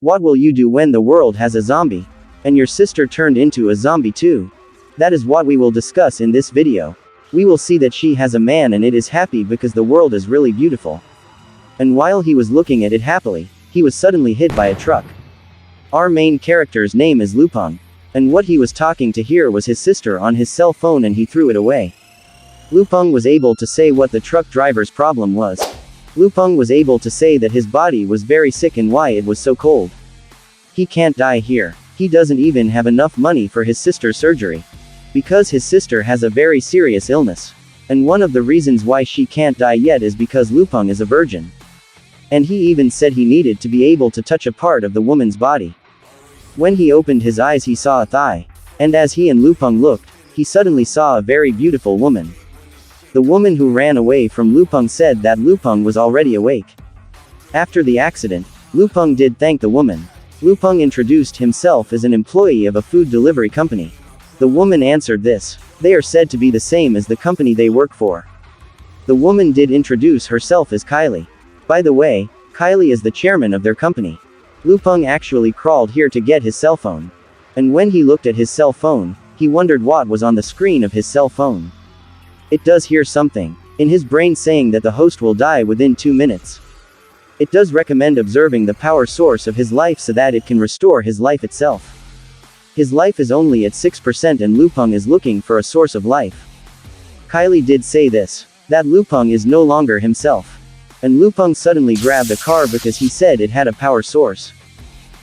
What will you do when the world has a zombie? And your sister turned into a zombie too? That is what we will discuss in this video. We will see that she has a man and it is happy because the world is really beautiful. And while he was looking at it happily, he was suddenly hit by a truck. Our main character's name is Lupeng. And what he was talking to here was his sister on his cell phone and he threw it away. Lupeng was able to say what the truck driver's problem was. Lupeng was able to say that his body was very sick and why it was so cold. He can't die here. He doesn't even have enough money for his sister's surgery. Because his sister has a very serious illness. And one of the reasons why she can't die yet is because Lupeng is a virgin. And he even said he needed to be able to touch a part of the woman's body. When he opened his eyes he saw a thigh. And as he and Lupeng looked, he suddenly saw a very beautiful woman. The woman who ran away from Lupeng said that Lupeng was already awake. After the accident, Lupeng did thank the woman. Lupeng introduced himself as an employee of a food delivery company. The woman answered this. They are said to be the same as the company they work for. The woman did introduce herself as Kylie. By the way, Kylie is the chairman of their company. Lupeng actually crawled here to get his cell phone. And when he looked at his cell phone, he wondered what was on the screen of his cell phone. It does hear something in his brain saying that the host will die within 2 minutes. It does recommend observing the power source of his life so that it can restore his life itself. His life is only at 6% and Lupeng is looking for a source of life. Kylie did say this, that Lupeng is no longer himself. And Lupeng suddenly grabbed a car because he said it had a power source.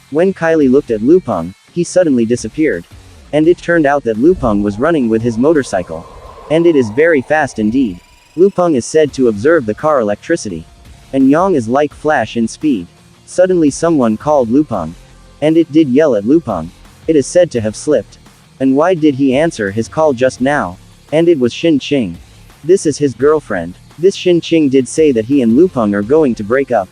When Kylie looked at Lupeng, he suddenly disappeared. And it turned out that Lupeng was running with his motorcycle. And it is very fast indeed. Lupeng is said to observe the car electricity. And Yang is like flash in speed. Suddenly someone called Lupeng. And it did yell at Lupeng. It is said to have slipped. And why did he answer his call just now? And it was Xin Qing. This is his girlfriend. This Xin Qing did say that he and Lupeng are going to break up.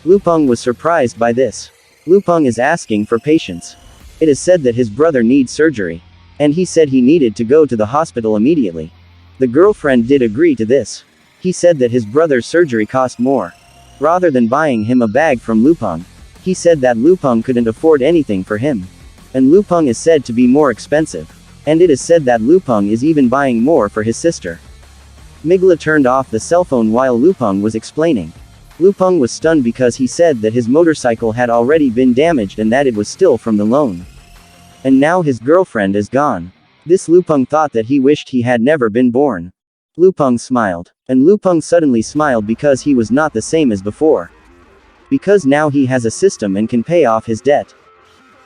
Lupeng was surprised by this. Lupeng is asking for patience. It is said that his brother needs surgery. And he said he needed to go to the hospital immediately. The girlfriend did agree to this. He said that his brother's surgery cost more. Rather than buying him a bag from Lupeng, he said that Lupeng couldn't afford anything for him. And Lupeng is said to be more expensive. And it is said that Lupeng is even buying more for his sister. Migla turned off the cell phone while Lupeng was explaining. Lupeng was stunned because he said that his motorcycle had already been damaged and that it was still from the loan. And now his girlfriend is gone. This Lupeng thought that he wished he had never been born. Lupeng smiled. And Lupeng suddenly smiled because he was not the same as before. Because now he has a system and can pay off his debt.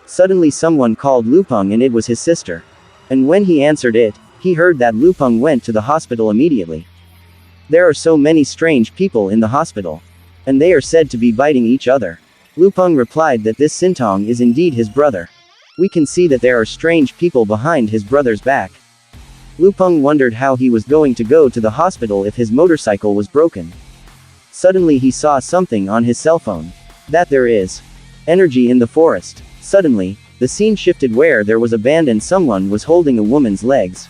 Suddenly someone called Lupeng and it was his sister. And when he answered it, he heard that Lupeng went to the hospital immediately. There are so many strange people in the hospital. And they are said to be biting each other. Lupeng replied that this Sintong is indeed his brother. We can see that there are strange people behind his brother's back. Lupeng wondered how he was going to go to the hospital if his motorcycle was broken. Suddenly he saw something on his cell phone. That there is energy in the forest. Suddenly, the scene shifted where there was a band and someone was holding a woman's legs.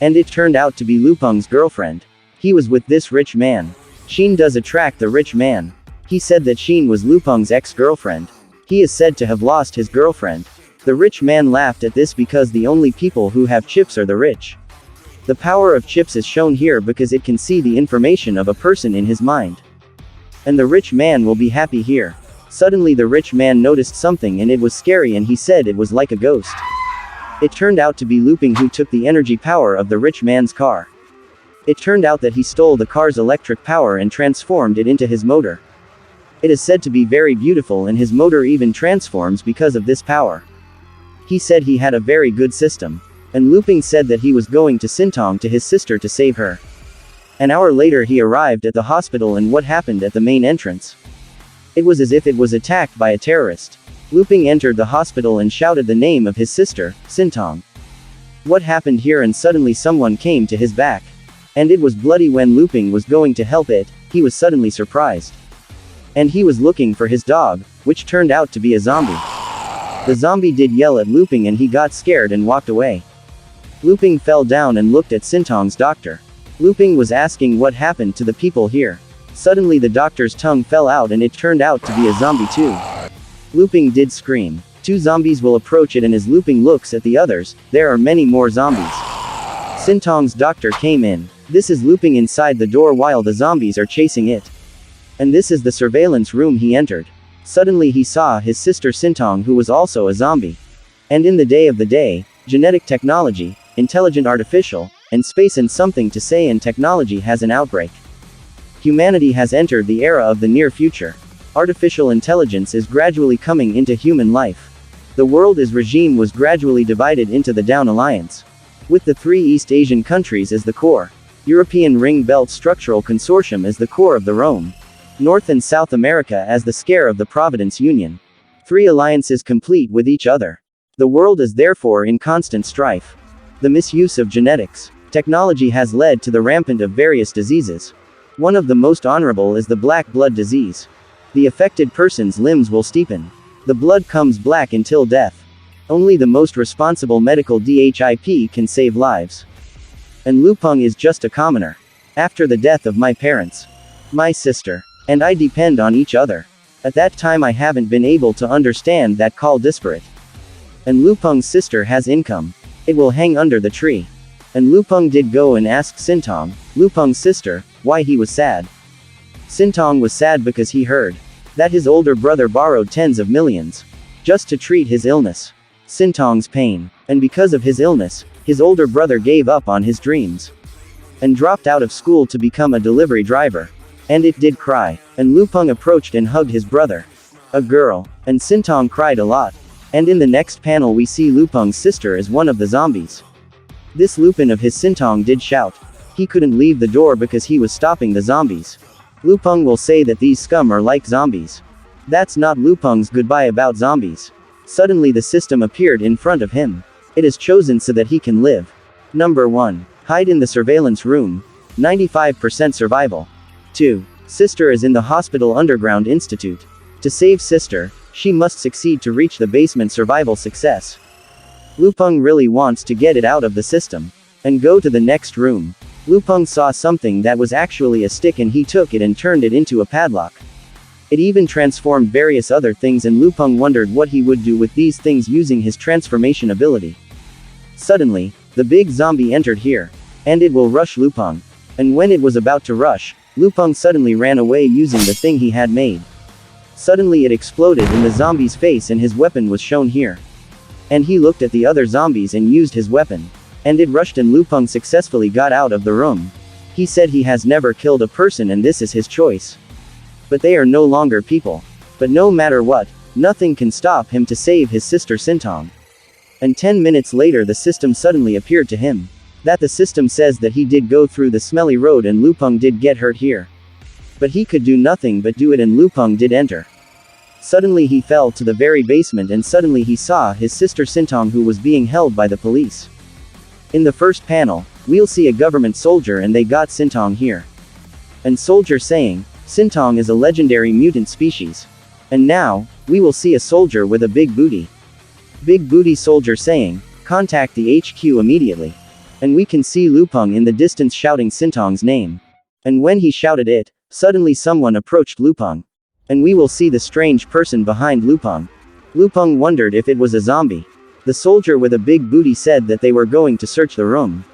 And it turned out to be Lupeng's girlfriend. He was with this rich man. Xin does attract the rich man. He said that Xin was Lupeng's ex-girlfriend. He is said to have lost his girlfriend. The rich man laughed at this because the only people who have chips are the rich. The power of chips is shown here because it can see the information of a person in his mind. And the rich man will be happy here. Suddenly the rich man noticed something and it was scary and he said it was like a ghost. It turned out to be Lupeng who took the energy power of the rich man's car. It turned out that he stole the car's electric power and transformed it into his motor. It is said to be very beautiful and his motor even transforms because of this power. He said he had a very good system. And Lupeng said that he was going to Sintong to his sister to save her. An hour later he arrived at the hospital and what happened at the main entrance? It was as if it was attacked by a terrorist. Lupeng entered the hospital and shouted the name of his sister, Sintong. What happened here? And suddenly someone came to his back. And it was bloody. When Lupeng was going to help it, he was suddenly surprised. And he was looking for his dog, which turned out to be a zombie. The zombie did yell at Lupeng and he got scared and walked away. Lupeng fell down and looked at Sintong's doctor. Lupeng was asking what happened to the people here. Suddenly the doctor's tongue fell out and it turned out to be a zombie too. Luping did scream. Two zombies will approach it, and as Luping looks at the others, there are many more zombies. Sintong's doctor came in. This is Luping inside the door while the zombies are chasing it. And this is the surveillance room he entered. Suddenly he saw his sister Sintong, who was also a zombie. And in the day, genetic technology, intelligent artificial, and space and something to say and technology has an outbreak. Humanity has entered the era of the near future. Artificial intelligence is gradually coming into human life. The world's regime was gradually divided into the Down Alliance, with the 3 East Asian countries as the core. European Ring Belt Structural Consortium as the core of the Rome. North and South America as the scare of the Providence Union. 3 alliances complete with each other. The world is therefore in constant strife. The misuse of genetics technology has led to the rampant of various diseases. One of the most honorable is the black blood disease. The affected person's limbs will steepen. The blood comes black until death. Only the most responsible medical DHIP can save lives. And Lupeng is just a commoner. After the death of my parents, my sister, and I depend on each other. At that time I haven't been able to understand that call disparate. And Lupeng's sister has income. It will hang under the tree. And Lupeng did go and ask Sintong, Lupeng's sister, why he was sad. Sintong was sad because he heard that his older brother borrowed tens of millions just to treat his illness. Sintong's pain. And because of his illness, his older brother gave up on his dreams and dropped out of school to become a delivery driver. And it did cry. And Lupeng approached and hugged his brother, a girl. And Sintong cried a lot. And in the next panel we see Lupeng's sister as one of the zombies. This Lupin of his Sintong did shout. He couldn't leave the door because he was stopping the zombies. Lupeng will say that these scum are like zombies. That's not Lupeng's goodbye about zombies. Suddenly the system appeared in front of him. It is chosen so that he can live. Number 1. Hide in the surveillance room. 95% survival. 2. Sister is in the hospital underground institute. To save sister, she must succeed to reach the basement survival success. Lupeng really wants to get it out of the system and go to the next room. Lupeng saw something that was actually a stick and he took it and turned it into a padlock. It even transformed various other things, and Lupeng wondered what he would do with these things using his transformation ability. Suddenly, the big zombie entered here. And it will rush Lupeng. And when it was about to rush, Lupeng suddenly ran away using the thing he had made. Suddenly it exploded in the zombie's face and his weapon was shown here. And he looked at the other zombies and used his weapon. And it rushed and Lupeng successfully got out of the room. He said he has never killed a person and this is his choice. But they are no longer people. But no matter what, nothing can stop him to save his sister Sintong. And 10 minutes later the system suddenly appeared to him. That the system says that he did go through the smelly road and Lupeng did get hurt here. But he could do nothing but do it and Lupeng did enter. Suddenly he fell to the very basement and suddenly he saw his sister Sintong, who was being held by the police. In the first panel, we'll see a government soldier and they got Sintong here. And soldier saying, Sintong is a legendary mutant species. And now, we will see a soldier with a big booty. Big booty soldier saying, contact the HQ immediately. And we can see Lupeng in the distance shouting Sintong's name. And when he shouted it, suddenly someone approached Lupeng. And we will see the strange person behind Lupeng. Lupeng wondered if it was a zombie. The soldier with a big booty said that they were going to search the room.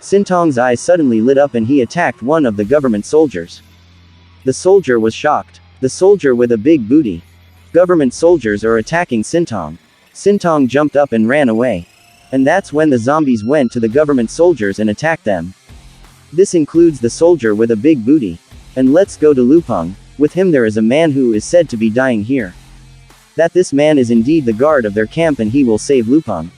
Sintong's eyes suddenly lit up and he attacked one of the government soldiers. The soldier was shocked. The soldier with a big booty. Government soldiers are attacking Sintong. Sintong jumped up and ran away. And that's when the zombies went to the government soldiers and attacked them. This includes the soldier with a big booty. And let's go to Lupeng. With him there is a man who is said to be dying here. That this man is indeed the guard of their camp and he will save Lupeng.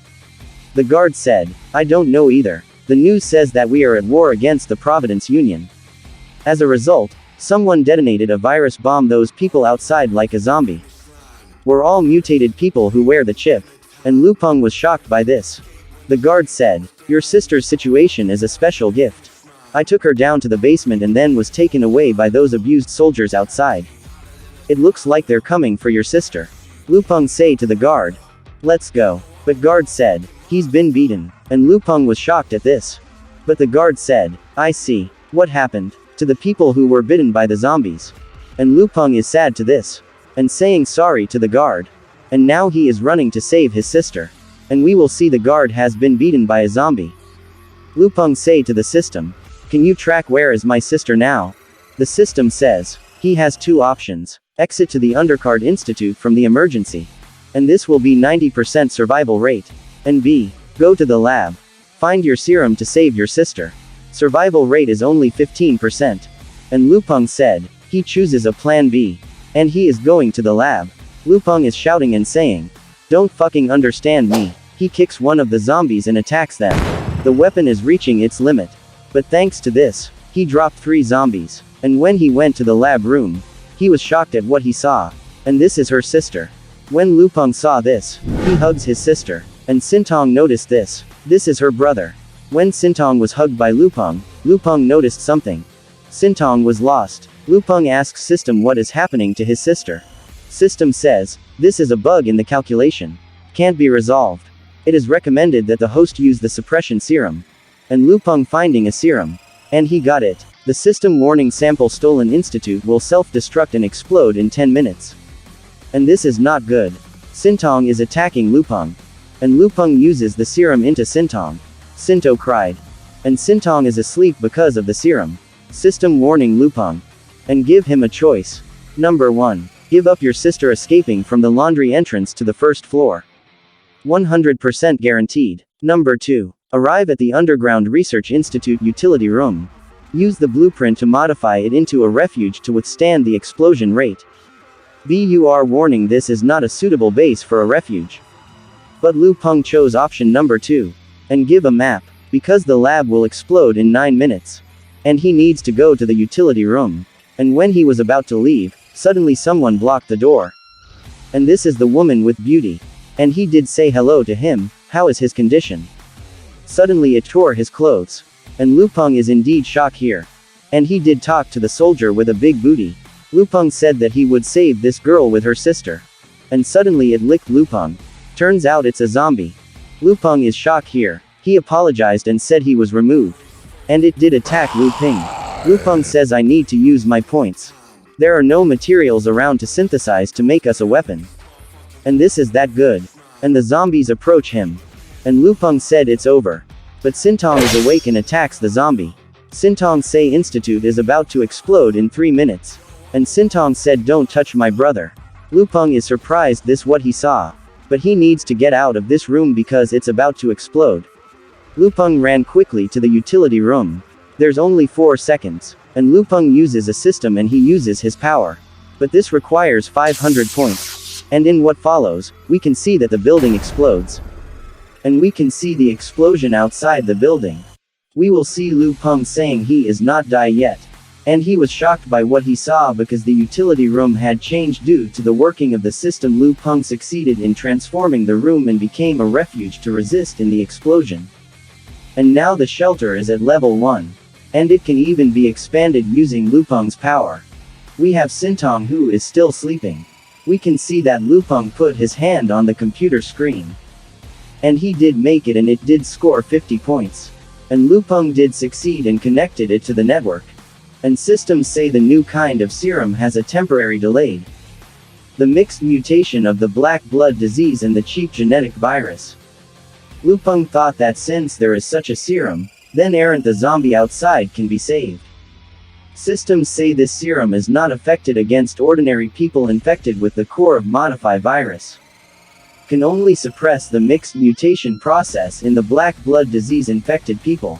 The guard said, I don't know either. The news says that we are at war against the Providence Union. As a result, someone detonated a virus bomb. Those people outside like a zombie were all mutated people who wear the chip. And Lupeng was shocked by this. The guard said, your sister's situation is a special gift. I took her down to the basement and then was taken away by those abused soldiers outside. It looks like they're coming for your sister. Lupeng say to the guard, let's go. But guard said, he's been beaten. And Lupeng was shocked at this. But the guard said, I see. What happened to the people who were bitten by the zombies? And Lupeng is sad to this. and saying sorry to the guard. And now he is running to save his sister. And we will see the guard has been beaten by a zombie. Lupeng say to the system, "Can you track where is my sister now?" The system says, he has two options. Exit to the Undercard Institute from the emergency. And this will be 90% survival rate. And B. Go to the lab. Find your serum to save your sister. Survival rate is only 15%. And Lupeng said, he chooses a plan B. And he is going to the lab. Lupeng is shouting and saying, "Don't fucking understand me." He kicks one of the zombies and attacks them. The weapon is reaching its limit. But thanks to this, he dropped 3 zombies. And when he went to the lab room, he was shocked at what he saw. And this is her sister. When Lupeng saw this, he hugs his sister. And Sintong noticed this. This is her brother. When Sintong was hugged by Lupeng, Lupeng noticed something. Sintong was lost. Lupeng asks System what is happening to his sister. System says, this is a bug in the calculation. Can't be resolved. It is recommended that the host use the suppression serum. And Lupeng finding a serum. And he got it. The system warning sample stolen institute will self-destruct and explode in 10 minutes. And this is not good. Sintong is attacking Lupeng. And Lupeng uses the serum into Sintong. Sinto cried. And Sintong is asleep because of the serum. System warning Lupeng. And give him a choice. Number 1. Give up your sister escaping from the laundry entrance to the first floor. 100% guaranteed. Number 2. Arrive at the Underground Research Institute utility room. Use the blueprint to modify it into a refuge to withstand the explosion rate. BUR warning, this is not a suitable base for a refuge. But Lupeng chose option number 2. And give a map, because the lab will explode in 9 minutes. And he needs to go to the utility room. And when he was about to leave, suddenly someone blocked the door. And this is the woman with beauty. And he did say hello to him. How is his condition? Suddenly it tore his clothes. And Lupeng is indeed shocked here. And he did talk to the soldier with a big booty. Lupeng said that he would save this girl with her sister. And suddenly it licked Lupeng. Turns out it's a zombie. Lupeng is shocked here. He apologized and said he was removed. And it did attack Lupeng. Lupeng says, I need to use my points. There are no materials around to synthesize to make us a weapon. And this is that good. And the zombies approach him. And Lupeng said it's over. But Sintong is awake and attacks the zombie. Sintong say Institute is about to explode in 3 minutes. And Sintong said, don't touch my brother. Lupeng is surprised this what he saw. But he needs to get out of this room because it's about to explode. Lupeng ran quickly to the utility room. There's only 4 seconds. And Lupeng uses a system and he uses his power. But this requires 500 points. And in what follows, we can see that the building explodes. And we can see the explosion outside the building. We will see Lupeng saying he is not die yet. And he was shocked by what he saw because the utility room had changed due to the working of the system. Lupeng succeeded in transforming the room and became a refuge to resist in the explosion. And now the shelter is at level 1. And it can even be expanded using Lupeng's power. We have Sintong who is still sleeping. We can see that Lupeng put his hand on the computer screen. And he did make it and it did score 50 points. And Lupeng did succeed and connected it to the network. And systems say the new kind of serum has a temporary delayed. The mixed mutation of the black blood disease and the cheap genetic virus. Lupeng thought that since there is such a serum, then Errant the zombie outside can be saved. Systems say this serum is not affected against ordinary people infected with the core of modify virus. Can only suppress the mixed mutation process in the black blood disease infected people.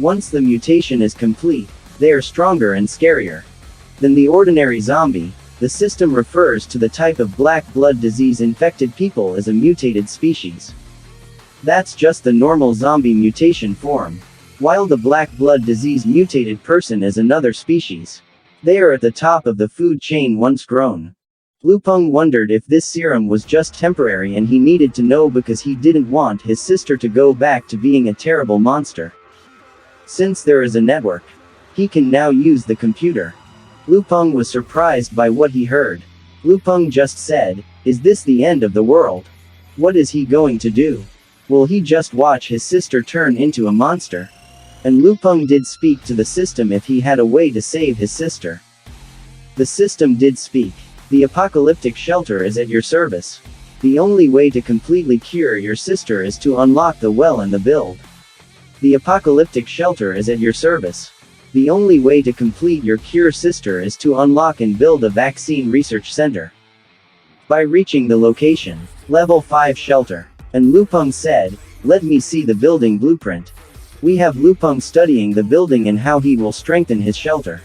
Once the mutation is complete, they are stronger and scarier than the ordinary zombie. The system refers to the type of black blood disease infected people as a mutated species. That's just the normal zombie mutation form. While the black blood disease mutated person is another species. They are at the top of the food chain once grown. Lupeng wondered if this serum was just temporary and he needed to know because he didn't want his sister to go back to being a terrible monster. Since there is a network, he can now use the computer. Lupeng was surprised by what he heard. Lupeng just said, is this the end of the world? What is he going to do? Will he just watch his sister turn into a monster? And Lupeng did speak to the system if he had a way to save his sister. The system did speak. The apocalyptic shelter is at your service. The only way to completely cure your sister is to unlock the well and the build. The apocalyptic shelter is at your service. The only way to complete your cure sister is to unlock and build a vaccine research center. By reaching the location, level 5 shelter. And Lupeng said, "Let me see the building blueprint." We have Lupeng studying the building and how he will strengthen his shelter.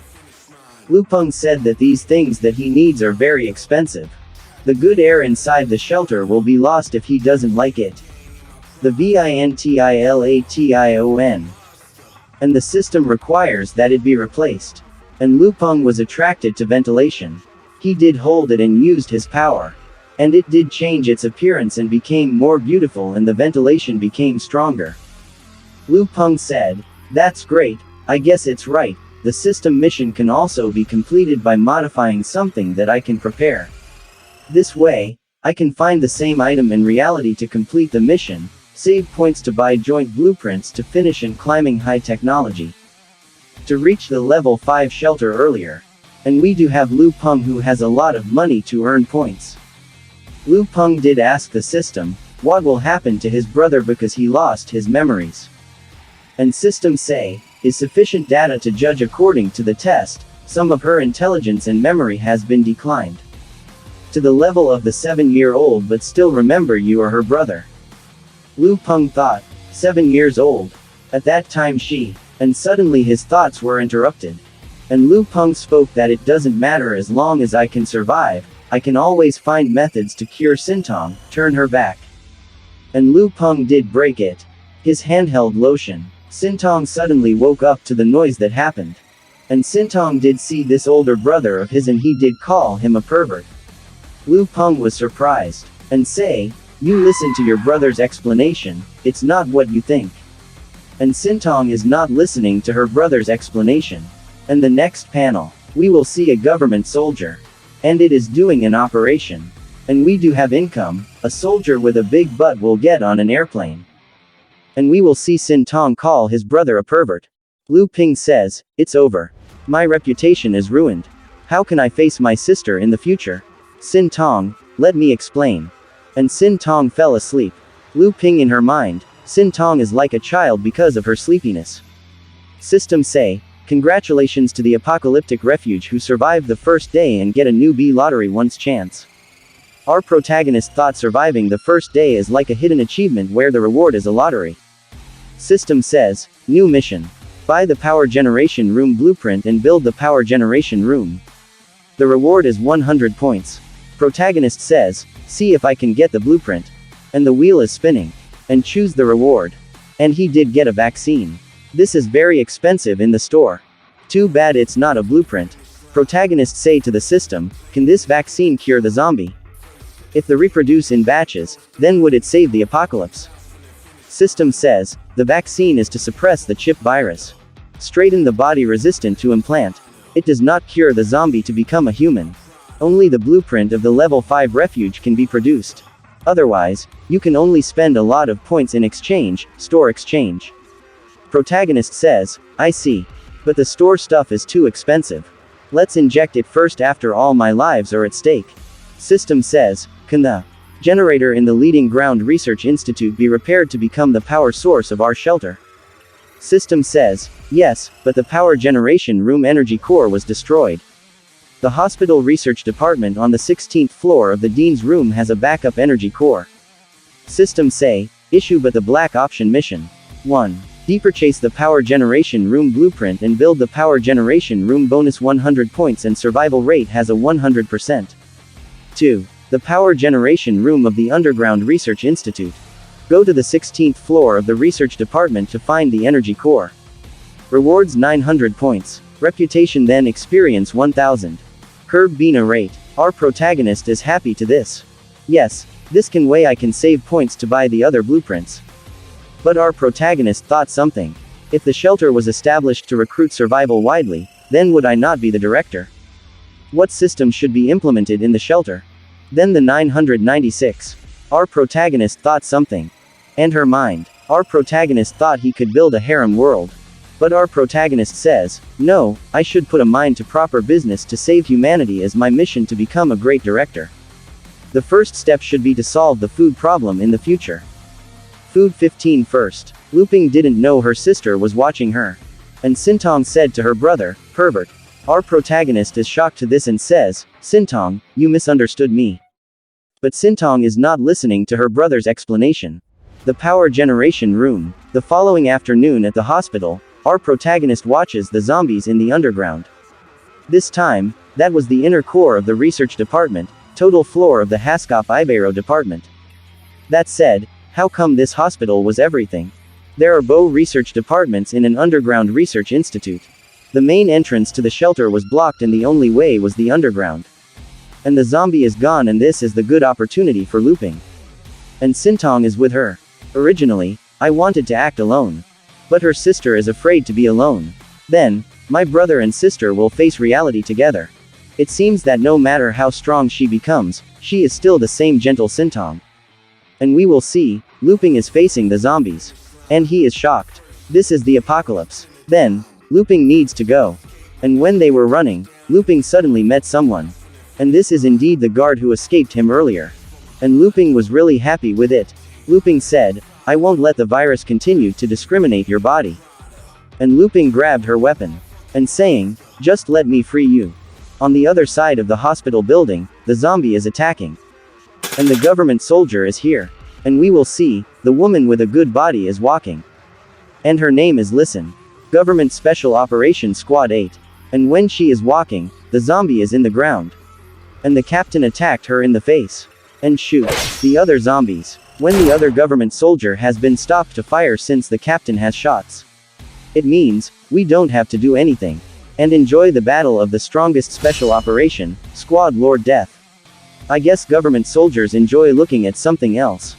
Lupeng said that these things that he needs are very expensive. The good air inside the shelter will be lost if he doesn't like it. The ventilation. And the system requires that it be replaced. And Lupeng was attracted to ventilation. He did hold it and used his power. And it did change its appearance and became more beautiful, and the ventilation became stronger. Lupeng said, "That's great, I guess it's right. The system mission can also be completed by modifying something that I can prepare. This way, I can find the same item in reality to complete the mission, save points to buy joint blueprints to finish and climbing high technology. To reach the level 5 shelter earlier. And we do have Lupeng who has a lot of money to earn points." Lupeng did ask the system, what will happen to his brother because he lost his memories. And system say, is sufficient data to judge according to the test, some of her intelligence and memory has been declined. To the level of the 7-year-old but still remember you are her brother. Lupeng thought, 7 years old. At that time and suddenly his thoughts were interrupted. And Lupeng spoke that it doesn't matter as long as I can survive, I can always find methods to cure Sintong, turn her back. And Lupeng did break it. His handheld lotion. Sintong suddenly woke up to the noise that happened. And Sintong did see this older brother of his and he did call him a pervert. Lupeng was surprised. And say, you listen to your brother's explanation, it's not what you think. And Sintong is not listening to her brother's explanation. And the next panel, we will see a government soldier. And it is doing an operation. And we do have income, a soldier with a big butt will get on an airplane. And we will see Sintong call his brother a pervert. Lupeng says, it's over. My reputation is ruined. How can I face my sister in the future? Sintong, let me explain. And Sintong fell asleep. Lupeng in her mind, Sintong is like a child because of her sleepiness. System say, congratulations to the apocalyptic refuge who survived the first day and get a new B lottery once chance. Our protagonist thought surviving the first day is like a hidden achievement where the reward is a lottery. System says, new mission. Buy the power generation room blueprint and build the power generation room. The reward is 100 points. Protagonist says, see if I can get the blueprint. And the wheel is spinning. And choose the reward. And he did get a vaccine. This is very expensive in the store. Too bad it's not a blueprint. Protagonists say to the system, can this vaccine cure the zombie? If they reproduce in batches, then would it save the apocalypse? System says, the vaccine is to suppress the chip virus. Straighten the body resistant to implant. It does not cure the zombie to become a human. Only the blueprint of the level 5 refuge can be produced. Otherwise, you can only spend a lot of points in exchange, store exchange. Protagonist says, I see. But the store stuff is too expensive. Let's inject it first after all my lives are at stake. System says, can the generator in the leading ground research institute be repaired to become the power source of our shelter? System says, yes, but the power generation room energy core was destroyed. The hospital research department on the 16th floor of the dean's room has a backup energy core. System say, issue but the black option mission. 1. Depurchase the power generation room blueprint and build the power generation room bonus 100 points and survival rate has a 100%. 2. The power generation room of the underground research institute. Go to the 16th floor of the research department to find the energy core. Rewards 900 points. Reputation then experience 1000. Curb Bina rate. Our protagonist is happy to this. Yes, this can way I can save points to buy the other blueprints. But our protagonist thought something. If the shelter was established to recruit survival widely, then would I not be the director? What system should be implemented in the shelter? Then the 996. Our protagonist thought something. And her mind. Our protagonist thought he could build a harem world. But our protagonist says, no, I should put a mind to proper business to save humanity as my mission to become a great director. The first step should be to solve the food problem in the future. Food 15 first. Luping didn't know her sister was watching her. And Sintong said to her brother, Herbert. Our protagonist is shocked to this and says, Sintong, you misunderstood me. But Sintong is not listening to her brother's explanation. The power generation room. The following afternoon at the hospital, our protagonist watches the zombies in the underground. This time, that was the inner core of the research department, total floor of the Haskop Ibero department. That said, how come this hospital was everything? There are both research departments in an underground research institute. The main entrance to the shelter was blocked and the only way was the underground. And the zombie is gone and this is the good opportunity for Luping. And Sintong is with her. Originally, I wanted to act alone. But her sister is afraid to be alone. Then, my brother and sister will face reality together. It seems that no matter how strong she becomes, she is still the same gentle Sintong. And we will see, Luping is facing the zombies. And he is shocked. This is the apocalypse. Then, Luping needs to go. And when they were running, Luping suddenly met someone. And this is indeed the guard who escaped him earlier. And Luping was really happy with it. Luping said, I won't let the virus continue to discriminate your body. And Luping grabbed her weapon. And saying, just let me free you. On the other side of the hospital building, the zombie is attacking. And the government soldier is here. And we will see, the woman with a good body is walking. And her name is Listen. Government Special Operations Squad 8. And when she is walking, the zombie is in the ground. And the captain attacked her in the face. And shoot the other zombies. When the other government soldier has been stopped to fire since the captain has shots. It means, we don't have to do anything. And enjoy the battle of the strongest special operation, Squad Lord Death. I guess government soldiers enjoy looking at something else.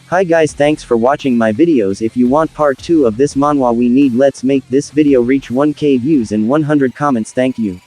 Hi guys, thanks for watching my videos. If you want part 2 of this manhwa, let's make this video reach 1k views and 100 comments. Thank you.